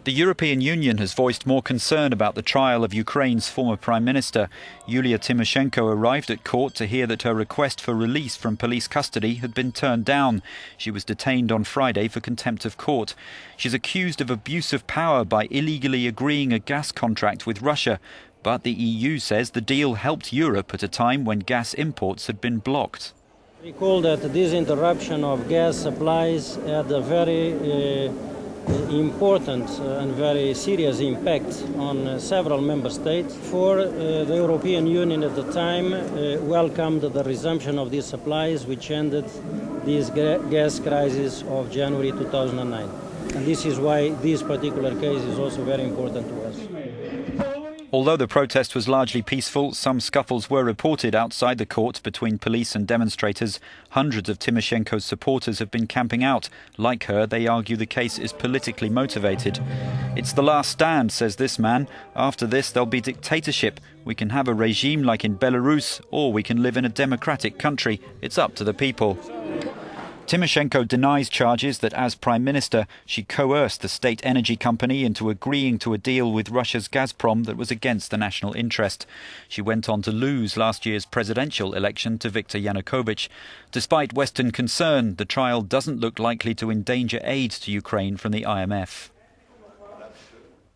The European Union has voiced more concern about the trial of Ukraine's former Prime Minister. Yulia Tymoshenko arrived at court to hear that her request for release from police custody had been turned down. She was detained on Friday for contempt of court. She's accused of abuse of power by illegally agreeing a gas contract with Russia. But the EU says the deal helped Europe at a time when gas imports had been blocked. Recall that this interruption of gas supplies had a very important and very serious impact on several member states. The European Union at the time welcomed the resumption of these supplies, which ended this gas crisis of January 2009. And this is why this particular case is also very important to us. Although the protest was largely peaceful, some scuffles were reported outside the court between police and demonstrators. Hundreds of Tymoshenko's supporters have been camping out. Like her, they argue the case is politically motivated. It's the last stand, says this man. After this, there'll be dictatorship. We can have a regime like in Belarus, or we can live in a democratic country. It's up to the people. Tymoshenko denies charges that as Prime Minister, she coerced the state energy company into agreeing to a deal with Russia's Gazprom that was against the national interest. She went on to lose last year's presidential election to Viktor Yanukovych. Despite Western concern, the trial doesn't look likely to endanger aid to Ukraine from the IMF.